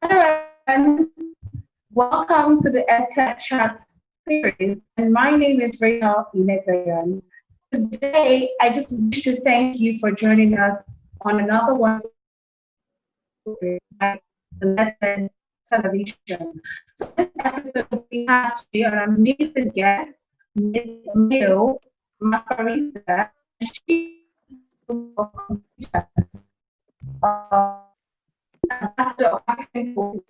Hello, everyone. Welcome to the EdTech Chat series. And my name is Rachel Inegayan. Today, I just wish to thank you for joining us on another one by Let's Learn Television. So, this episode, we have today an amazing guest, Ms. Maneo, Mapharisa. She is a computer, ambassador of African Home.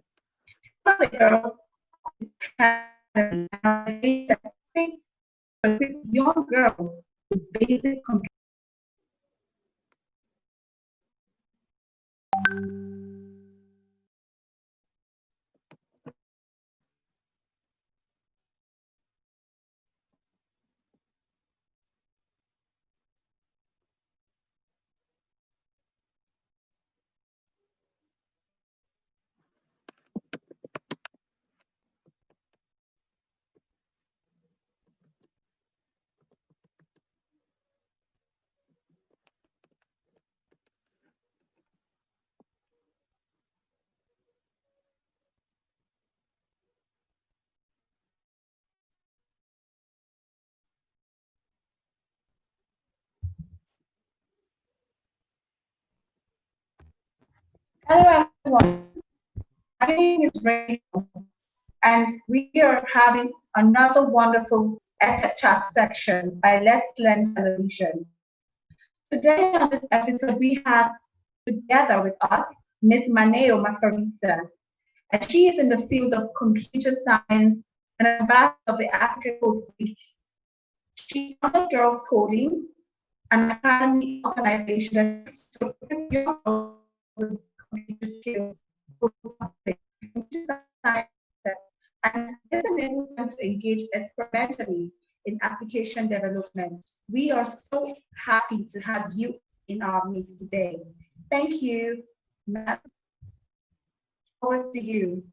One of the girls and I say that things with young girls with basic computer. Hello everyone, my name is Rachel and we are having another wonderful EdTech chat section by Let's Learn Television. Today on this episode we have together with us Ms. Maneo Mapharisa, and she is in the field of computer science and ambassador of the African Code Week. She's on Girls Coding, an academy organization that seeks to equip young girls with computer skills, computer science, and this enables them to engage experimentally in application development. We are so happy to have you in our midst today. Thank you, Matt. Over to you.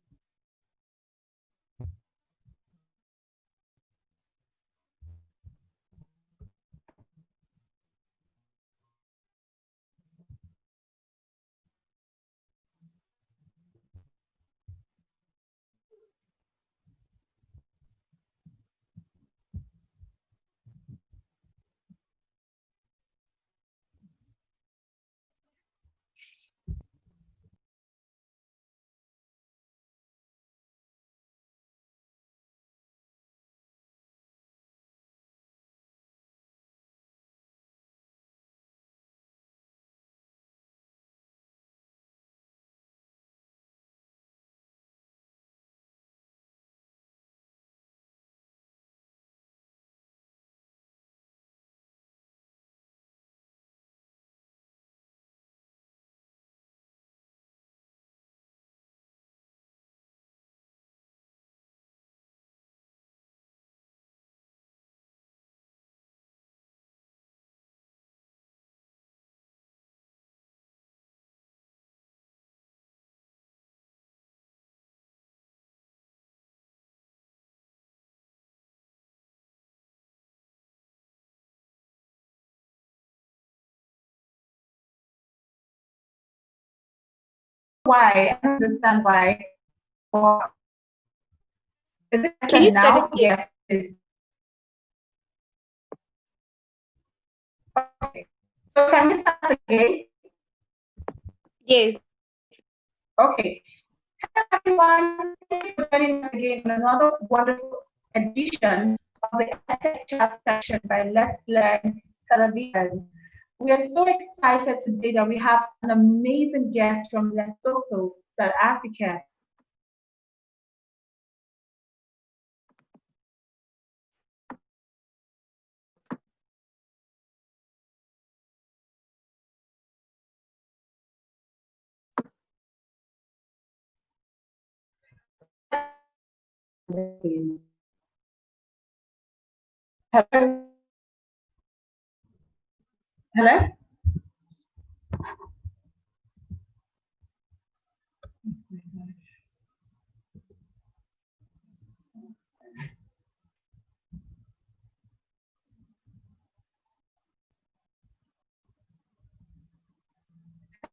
Why? I don't understand why. Or is it Can you start now? again? Yes. Okay. So can we start again? Yes. Okay. Hello everyone. Thank you for joining us again on another wonderful edition of the EdTech Chat section by Let's Learn Television. We are so excited today that we have an amazing guest from Lesotho, South Africa. Hello? Hello?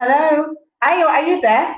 Hello? Are you there?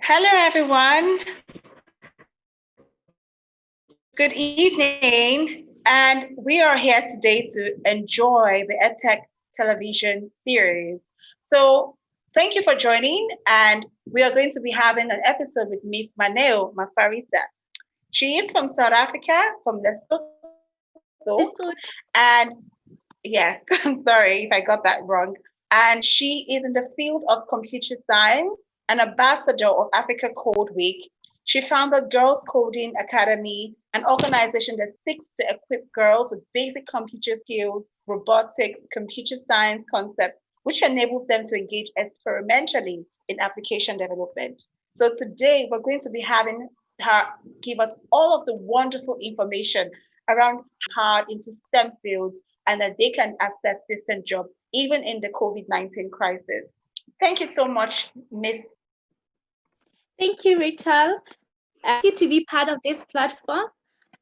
Hello, everyone. Good evening. And we are here today to enjoy the EdTech television series. So, thank you for joining. And we are going to be having an episode with Miss Maneo Mapharisa. She is from South Africa, from Lesotho. Lesotho. And yes, I'm sorry if I got that wrong. And she is in the field of computer science, an ambassador of Africa Code Week. She founded Girls Coding Academy, an organization that seeks to equip girls with basic computer skills, robotics, computer science concepts, which enables them to engage experimentally in application development. So today we're going to be having her give us all of the wonderful information around hard into STEM fields and that they can access decent jobs even in the COVID-19 crisis. Thank you so much, Miss. Thank you, Rachel. Happy to be part of this platform.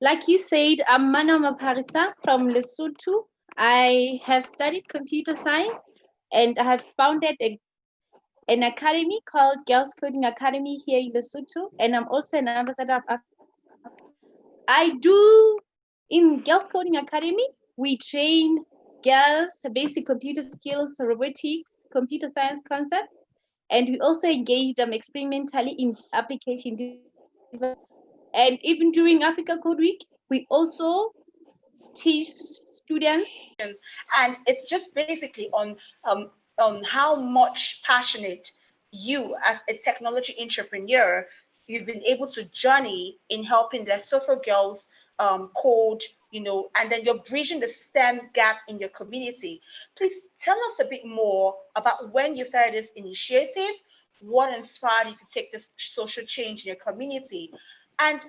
Like you said, I'm Maneo Mapharisa from Lesotho. I have studied computer science and I have founded an academy called Girls Coding Academy here in Lesotho, and I'm also an ambassador of Africa. I do in Girls Coding Academy, we train girls basic computer skills, robotics, computer science concepts, and we also engage them experimentally in application development. And even during Africa Code Week, we also teach students. And it's just basically on how much passionate you, as a technology entrepreneur, you've been able to journey in helping Lesotho girls code, and then you're bridging the STEM gap in your community. Please tell us a bit more about when you started this initiative, what inspired you to take this social change in your community, and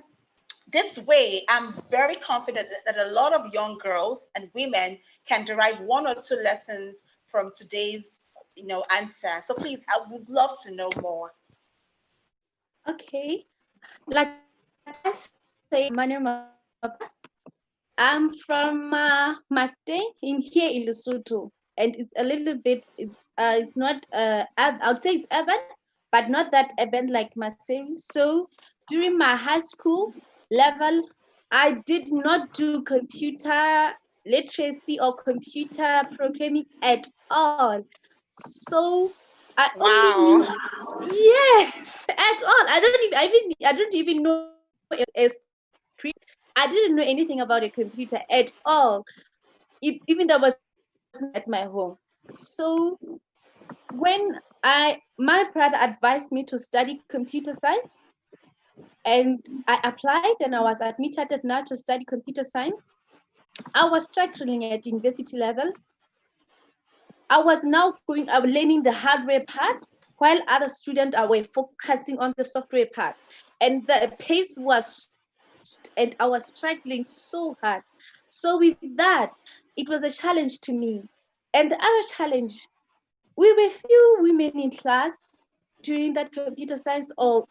this way, I'm very confident that a lot of young girls and women can derive one or two lessons from today's, answer. So please, I would love to know more. Okay, like I said, Manu Mapa, I'm from Mafte in here in Lesotho, and it's a little bit. It's not. I would say it's urban, but not that urban like Maseri. So during my high school level, I did not do computer literacy or computer programming at all. So I only knew, Wow. yes, at all. I don't even know a script. I didn't know anything about a computer at all. Even there was no internet at my home. So when my brother advised me to study computer science, and I applied and I was admitted now to study computer science. I was struggling at university level. I was now learning the hardware part while other students were focusing on the software part. And the pace was so fast and I was struggling so hard. So with that, it was a challenge to me. And the other challenge, we were few women in class during that computer science or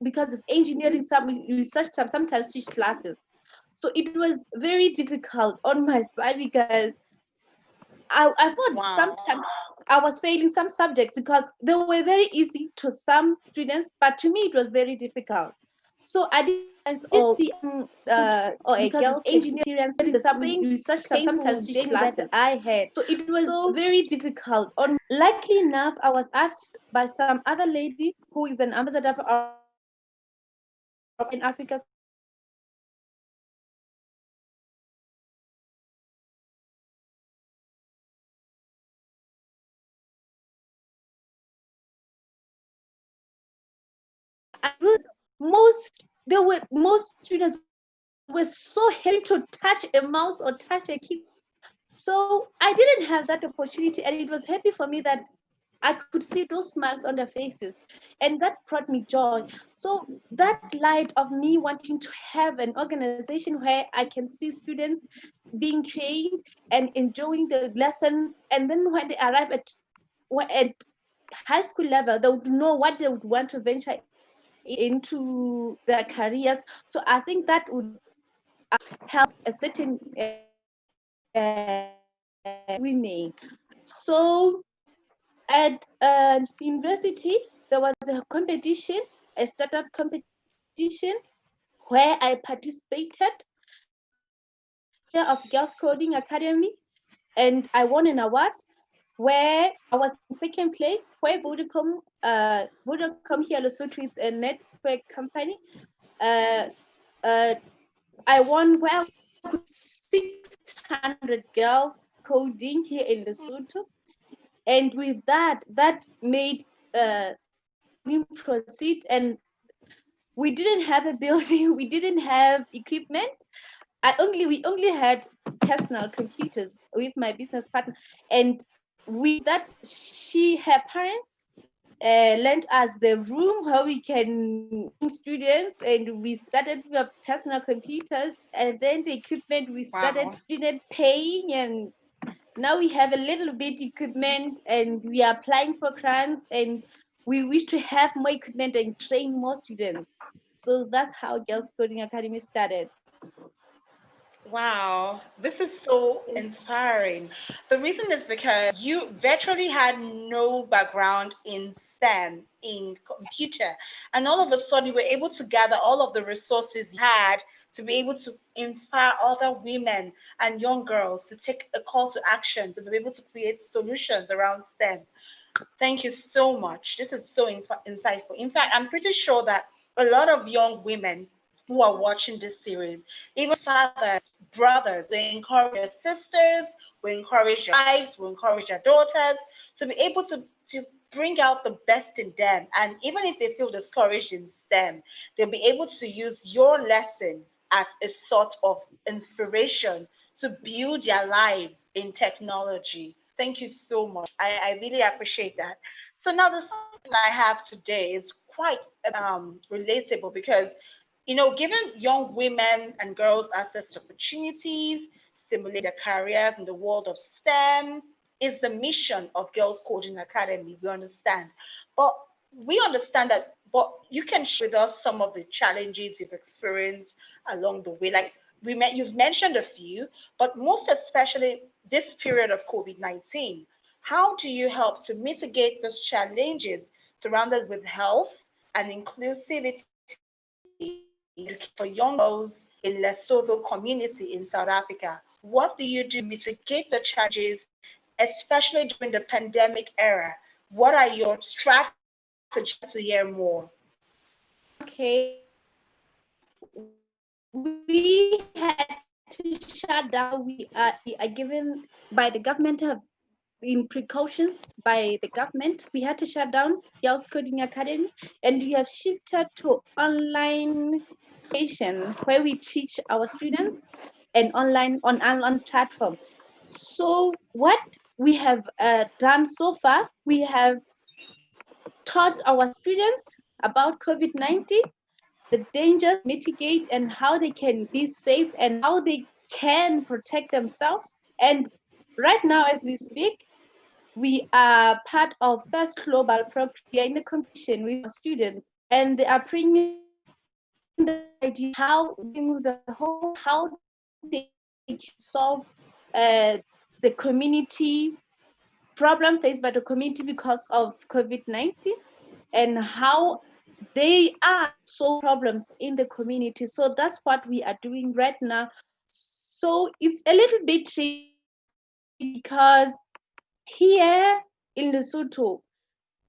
because it's engineering, some research, sometimes switch classes. So it was very difficult on my side because I thought Wow. sometimes I was failing some subjects because they were very easy to some students, but to me it was very difficult. So I did see or a Because it's girl to engineering, experience the some same research painful sometimes switch journey that classes. I had. So it was So very difficult. Likely enough, I was asked by some other lady who is an ambassador for in Africa Code Week to join me in that academy. So I joined the academy and most students were so hesitant to touch a mouse or touch a keyboard. So I didn't have that opportunity, and it was happy for me that I could see those smiles on their faces, and that brought me joy. So that light of me wanting to have an organization where I can see students being trained and enjoying the lessons, and then when they arrive at high school level, they would know what they would want to venture into their careers. So I think that would help a certain women. So at university, there was a competition, a startup competition, where I participated year of Girls Coding Academy, and I won an award where I was in second place. Where Vodacom here Lesotho is a network company. Uh, uh, I won where 600 girls coding here in Lesotho, and with that, that made proceed. And we didn't have a building, we didn't have equipment. We only had personal computers with my business partner, and with that, her parents lent us the room where we can bring students, and we started with personal computers, and then the equipment we started student paying, and now we have a little bit equipment, and we are applying for grants, and we wish to have more equipment and train more students. So that's how Girls Coding Academy started. Wow, this is so inspiring. The reason is because you virtually had no background in STEM, in computer, and all of a sudden you were able to gather all of the resources you had to be able to inspire other women and young girls to take a call to action, to be able to create solutions around STEM. Thank you so much. This is so insightful. In fact, I'm pretty sure that a lot of young women who are watching this series, even fathers, brothers, we encourage their sisters, we encourage their wives, we encourage their daughters to be able to bring out the best in them. And even if they feel discouraged in STEM, they'll be able to use your lesson as a sort of inspiration to build their lives in technology. Thank you so much. I really appreciate that. So now the something I have today is quite relatable because, giving young women and girls access to opportunities, stimulate their careers in the world of STEM is the mission of Girls Coding Academy. We understand. But we understand that, but you can share with us some of the challenges you've experienced along the way. Like you've mentioned a few, but most especially this period of COVID-19. How do you help to mitigate those challenges surrounded with health and inclusivity for young girls in Lesotho community in South Africa? What do you do to mitigate the challenges, especially during the pandemic era? What are your strategies to hear more? Okay, we had to shut down. We are given by the government in precautions by the government. We had to shut down Girls Coding Academy, and we have shifted to online education where we teach our students and online platform. So what we have done so far, we have taught our students about COVID-19, the dangers, mitigate, and how they can be safe and how they can protect themselves. And right now, as we speak, we are part of First Global Program. We are in the competition with our students, and they are bringing the idea how the whole how they can solve the community problem faced by the community because of COVID-19, and how they are solve problems in the community. So that's what we are doing right now. So it's a little bit tricky because here in Lesotho,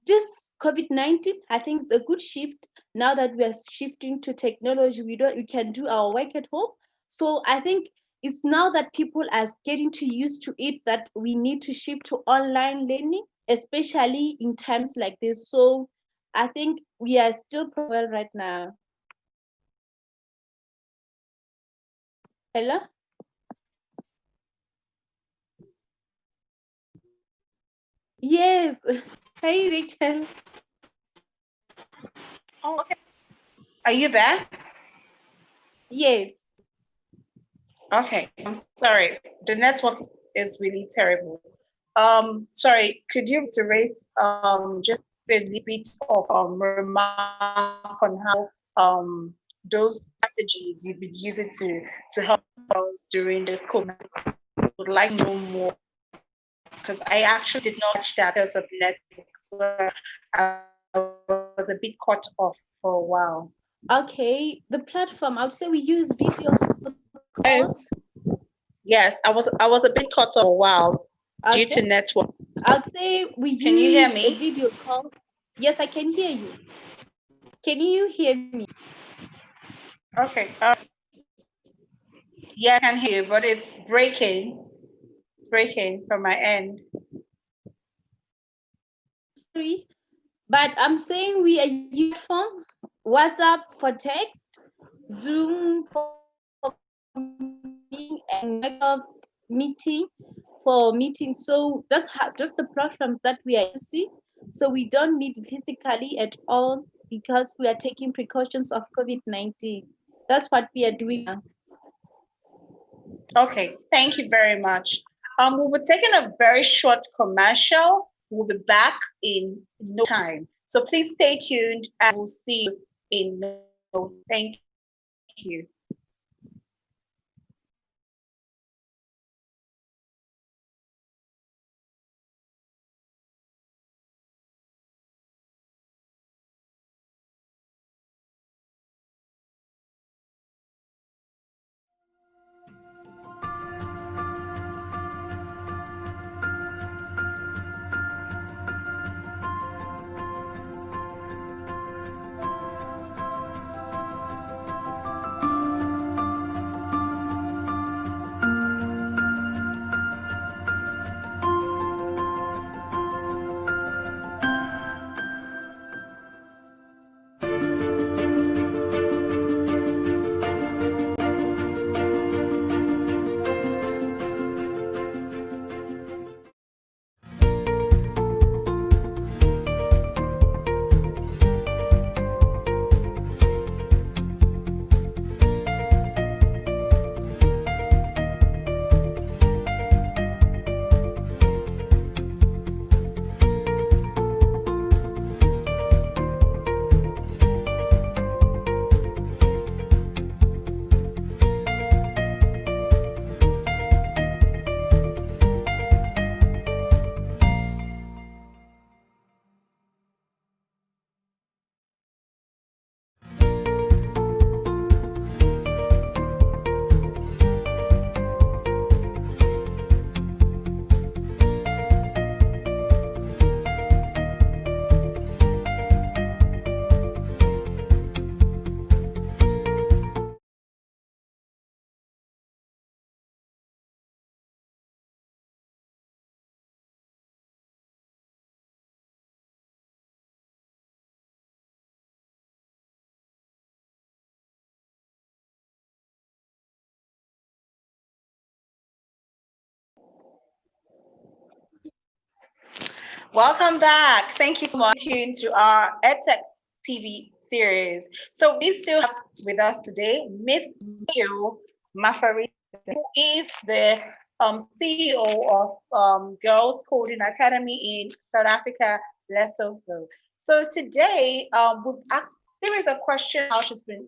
this COVID-19, I think, is a good shift. Now that we are shifting to technology, we can do our work at home. So I think it's now that people are getting to used to it that we need to shift to online learning, especially in times like this. So I think we are still well right now. Hello? Yes. Hey, Rachel. Oh, okay. Are you there? Yes. Okay, I'm sorry. The network is really terrible. Sorry, could you reiterate just a little bit of remark on how those strategies you've been using to help us during this COVID? Would like to know more because I actually did not catch that because of network. So I was a bit cut off for a while. Okay, the platform, I would say we use video Yes, calls. yes, I was a bit cut off for a while due to Okay, network. I'd say we Can you hear use a me? video call. Yes, I can hear you. Can you hear me? Okay. Yeah, I can hear you, but it's breaking from my end. Sorry, but I'm saying we are using platform, WhatsApp for text, Zoom for meeting, and meeting for meetings. So that's just the platforms that we are using. So we don't meet physically at all because we are taking precautions of COVID-19. That's what we are doing now. Okay, thank you very much. We'll be taking a very short commercial. We'll be back in no time. So please stay tuned and we'll see you in no time. Thank you. Welcome back. Thank you so much for tuning to our EdTech TV series. So we still have with us today Miss Maneo Mapharisa, who is the CEO of Girls Coding Academy in South Africa, Lesotho. So today we've asked a series of questions how she's been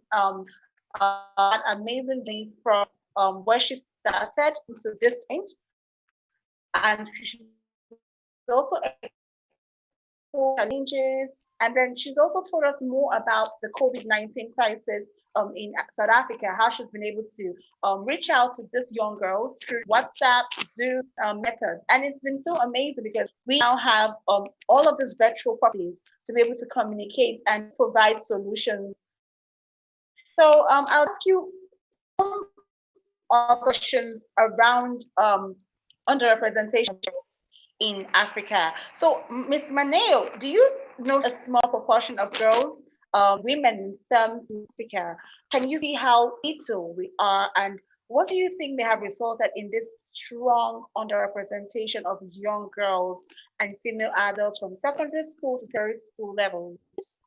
amazingly from where she started to this point, and she's also challenges. And then she's also told us more about the COVID-19 crisis in South Africa, how she's been able to reach out to these young girls through WhatsApp, Zoom methods. And it's been so amazing because we now have all of these virtual properties to be able to communicate and provide solutions. So I'll ask you some of questions around underrepresentation in Africa. So, Ms. Maneo, do you know a small proportion of girls, women in STEM in Africa? Can you see how little we are, and what do you think may have resulted in this strong underrepresentation of young girls and female adults from secondary school to tertiary school level?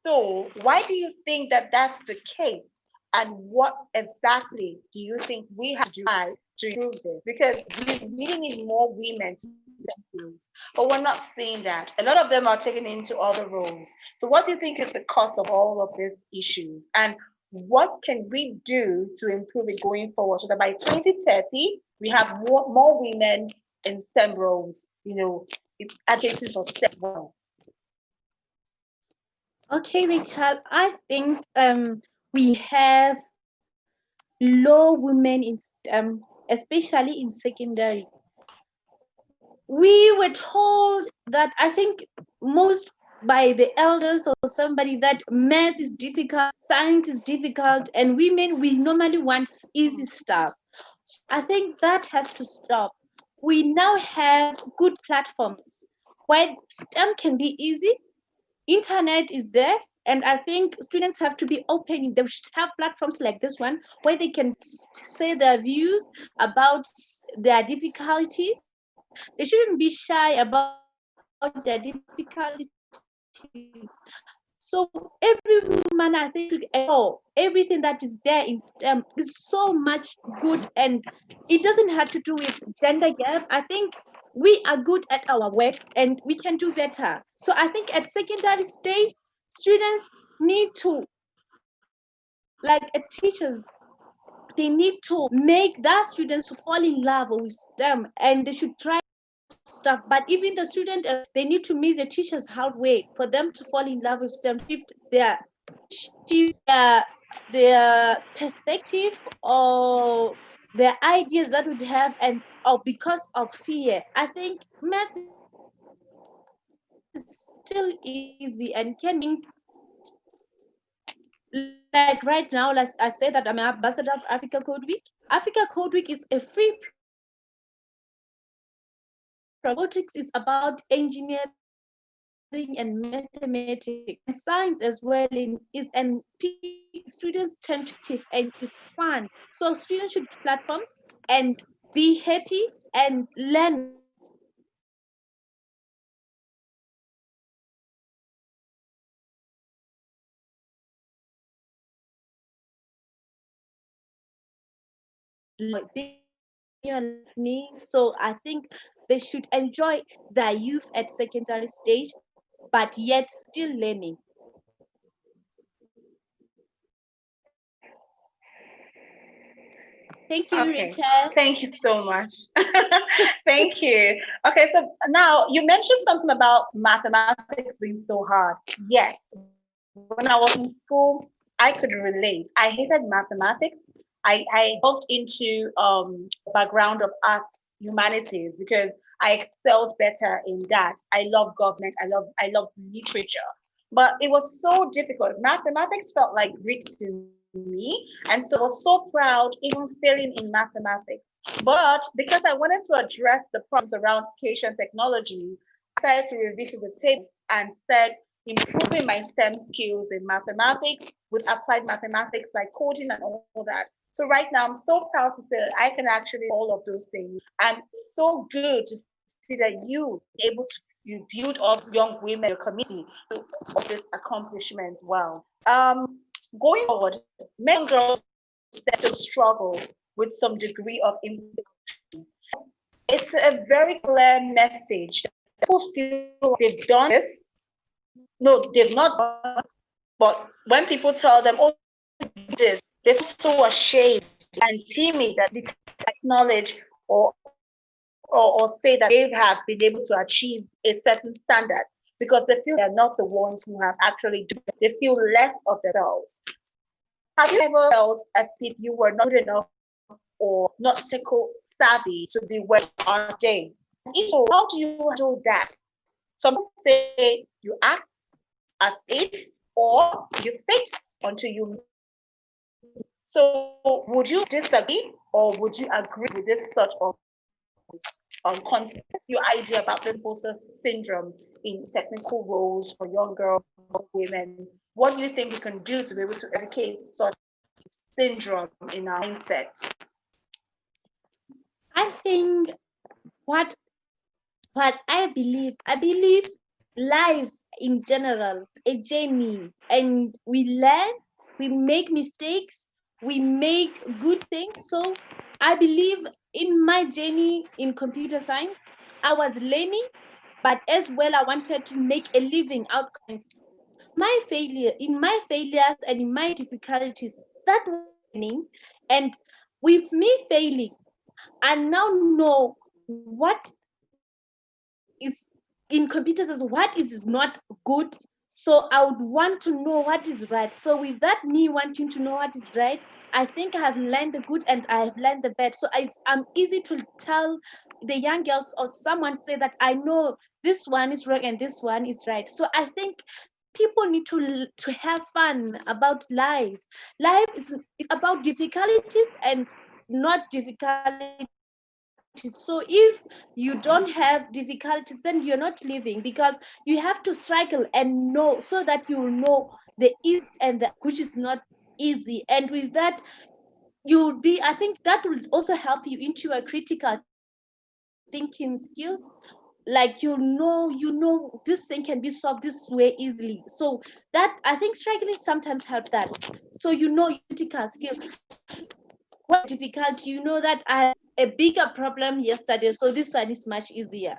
So, why do you think that that's the case? And what exactly do you think we have to do to improve this? Because we really need more women to roles, but we're not seeing that. A lot of them are taken into other roles. So, what do you think is the cause of all of these issues? And what can we do to improve it going forward so that by 2030 we have more women in STEM roles, advocating for STEM as well? Okay, Rachel, I think we have low women in STEM, especially in secondary. We were told that, I think most by the elders or somebody, that math is difficult, science is difficult, and women, we normally want easy stuff. I think that has to stop. We now have good platforms where STEM can be easy, internet is there, and I think students have to be open. They should have platforms like this one where they can say their views about their difficulties. They shouldn't be shy about their difficulties. So every woman, I think, should explore everything that is there in STEM is so much good, and it doesn't have to do with gender gap. I think we are good at our work and we can do better. So I think at secondary stage, students need to, like teachers, they need to make their students fall in love with STEM, and they should try stuff. But even the student as well, they need to meet the teachers halfway for them to fall in love with STEM, shift their perspective or their ideas that would have, and or because of fear. I think math is still easy and can be done. Like right now, let's I say that I'm an ambassador of Africa Code Week. Africa Code Week is a free program for robotics. Robotics is about engineering and mathematics, and science as well. Is and students tend to take and it's fun. So students should platforms and be happy and learn what they want to learn. So I think like me. So I think they should enjoy their youth at secondary stage, but yet still learning. Thank you, Okay, Rachel. thank you so much. Thank you. Okay, so now you mentioned something about mathematics being so hard. Yes, when I was in school, I could relate. I hated mathematics. I delved into the background of arts, humanities, because I excelled better in that. I love government. I love literature. But it was so difficult. Mathematics felt like Greek to me. And so I was so proud even failing in mathematics. But because I wanted to address the problems around education technology, I decided to revisit the table and said improving my STEM skills in mathematics with applied mathematics like coding and all that. So right now I'm so proud to say that I can actually do all of those things. And it's so good to see that you able to you build up young women in your community of this accomplishment. Wow. Going forward, many young girls in STEM still struggle with some degree of imperfection. It's a very clear message that people feel like they've done this. No, they've not done it. But when people tell them, oh, you did this, they feel so ashamed and timid that they can't acknowledge or say that they have been able to achieve a certain standard because they feel they're not the ones who have actually done it. They feel less of themselves. So have you ever felt as if you were not good enough or not technical savvy to be where you are today? And if so, how do you handle that? Some say you act as if or you fake until you make it. So would you disagree or would you agree with this sort of concept? What's your idea about this imposter syndrome in technical roles for young girls, women? What do you think we can do to be able to eradicate such syndrome in our mindset? I think what what I believe life in general is a journey, and we learn, we make mistakes, we make good things. So I believe in my journey in computer science, I was learning, but as well I wanted to make a living out of science. My failures and in my difficulties, that was learning. And with me failing, I now know what is in computers is what is not good. So I would want to know what is right. So with that, me wanting to know what is right, I think I have learned the good and I have learned the bad. So I'm easy to tell the young girls or someone say that I know this one is wrong and this one is right. So I think people need to have fun about life. Life is about difficulties and not difficulties. So if you don't have difficulties, then you're not living, because you have to struggle and know so that you will know the easy and the which is not easy. And with that, you'll be, I think that will also help you into your critical thinking skills. Like you know this thing can be solved this way easily. So that, I think struggling sometimes help that. So you know your critical skills. When there's a difficulty, you know that I had a bigger problem yesterday, so this one is much easier.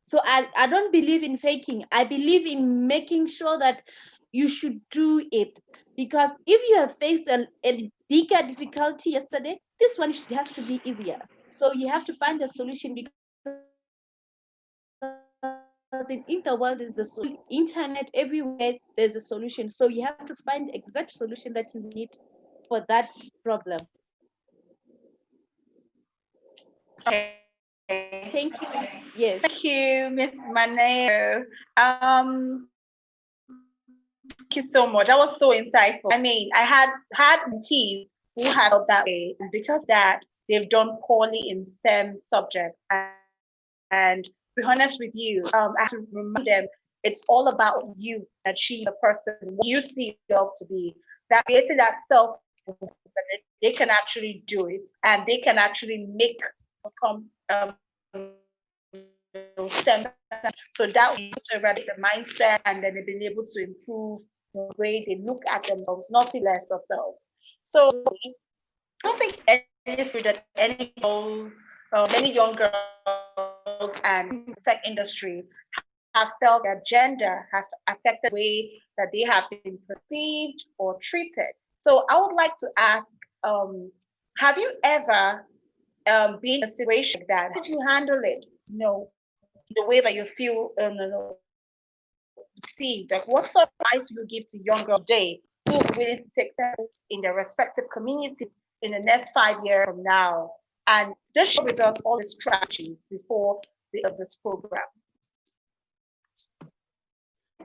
So I don't believe in faking. I believe in making sure that you should do it. Because if you have faced a bigger difficulty yesterday, this one has to be easier. So you have to find a solution, because in the world is the solution. Internet everywhere, there's a solution. So you have to find the exact solution that you need for that problem. Okay. Thank you. Yes. Thank you, Miss Maneo. Thank you so much. That was so insightful. I mean, I had mentees who have felt that way, and because of that, they've done poorly in STEM subjects. And to be honest with you, I have to remind them it's all about you achieve the person what you see yourself to be. That creating that self that they can actually do it and they can actually make come STEM. So that will be able to eradicate the mindset, and then they've been able to improve the way they look at themselves, nothing less of themselves. So I don't think any issue that any girls, many young girls and the tech industry have felt that gender has affected the way that they have been perceived or treated. So I would like to ask, have you ever been in a situation like that? How did you handle it? The way that you feel, perceived. Like, what sort of advice will you give to young girls today who are willing to take steps in their respective communities in the next 5 years from now? And just share with us all the strategies before the end of this program.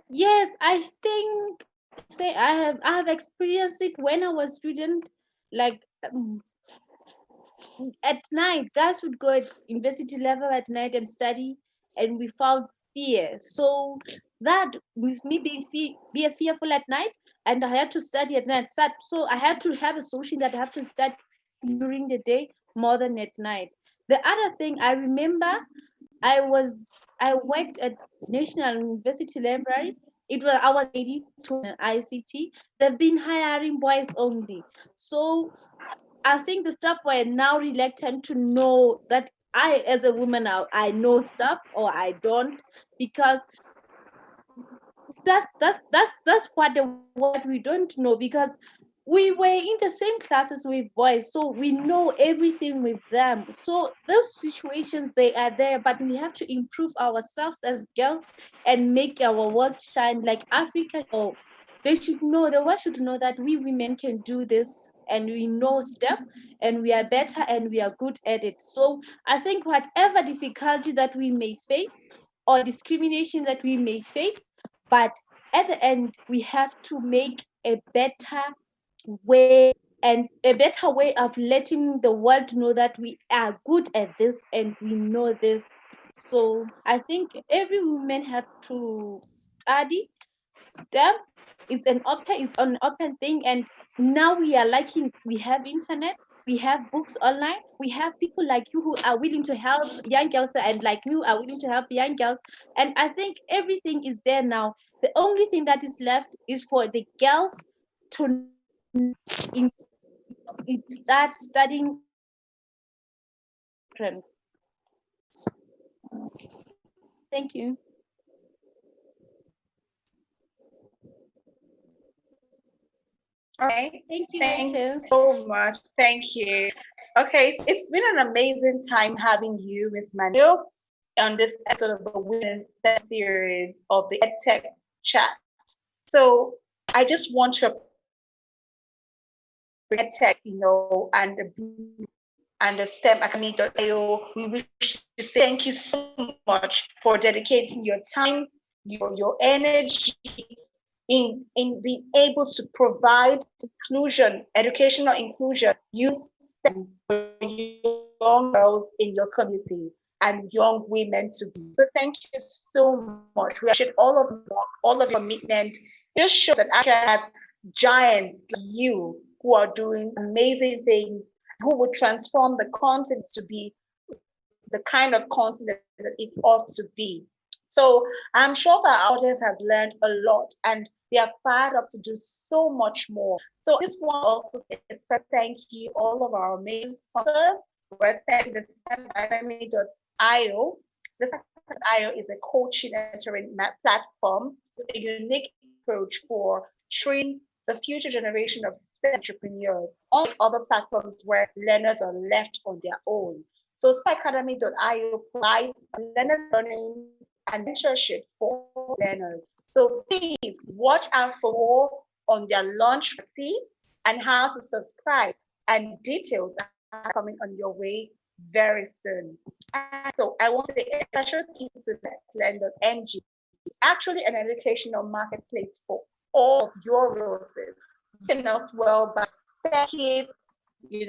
Yes, I think I can say I have experienced it when I was student. Like at night, guys would go at university level at night and study, and we found fear. So that with me being fearful at night, and I had to study at night. So I had to have a solution that I have to study during the day more than at night. The other thing I remember, I was I worked at National University Library. I was ready to an ICT. They've been hiring boys only. So I think the staff were now reluctant to know that I, as a woman, now I know stuff or I don't, because that's what we don't know, because we were in the same classes with boys, so we know everything with them. So those situations, they are there, but we have to improve ourselves as girls and make our world shine like Africa. So the world should know that we women can do this, and we know step, and we are better, and we are good at it. So I think whatever difficulty that we may face or discrimination that we may face, but at the end, we have to make a better way, and a better way of letting the world know that we are good at this and we know this. So I think every woman have to study STEM. It's an open thing, and now we are liking, we have internet, we have books online, we have people like you who are willing to help young girls, and like you are willing to help young girls. And I think everything is there now. The only thing that is left is for the girls to in, start studying and making a difference. Thank you. Okay, Thank you, thanks Rachel. so much. Thank you. Okay, so it's been an amazing time having you, Miss Manuel, on this episode of the Women STEM series of the EdTech chat. So I just want to EdTech, and the STEM Academy.io. We wish to say thank you so much for dedicating your time, your energy in being able to provide inclusion, educational inclusion, use STEM for young girls in your community and young women to be. So thank you so much. We appreciate all of your commitment. Just show that Africa has giants like you who are doing amazing things, who would transform the continent to be the kind of continent that it ought to be. So I'm sure that our audience has learned a lot and they are fired up to do so much more. So I just want to also thank you all of our amazing sponsors. We're thanking the Academy.io. The Academy.io is a coaching and mentoring platform with a unique approach for training the future generation of entrepreneurs, unlike other platforms where learners are left on their own. So Academy.io provides learning and mentorship for learners. So please watch out for more on their launch fee and how to subscribe, and details are coming on your way very soon. And so I want to say a special thank you to LetslearnTV, actually an educational marketplace for all of your resources. You can as well buy kids, you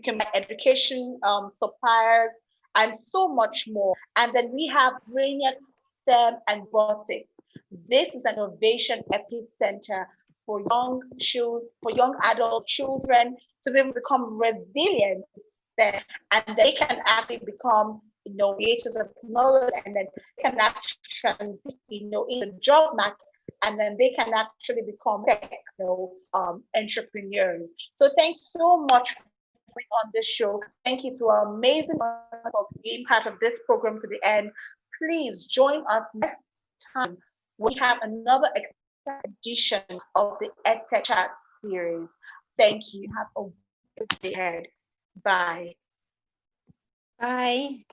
can buy education suppliers and so much more. And then we have Brainiac STEM and Robotics. This is an innovation epicenter for young adult children to be able to become resilient there, and they can actually become creators of technology, and then they can actually transit into job market, and then they can actually become tech entrepreneurs. So thanks so much for being on this show. Thank you to our amazing for being part of this program to the end. Please join us next time. We have another edition of the EdTech Chat series. Thank you. Have a good day ahead. Bye. Bye.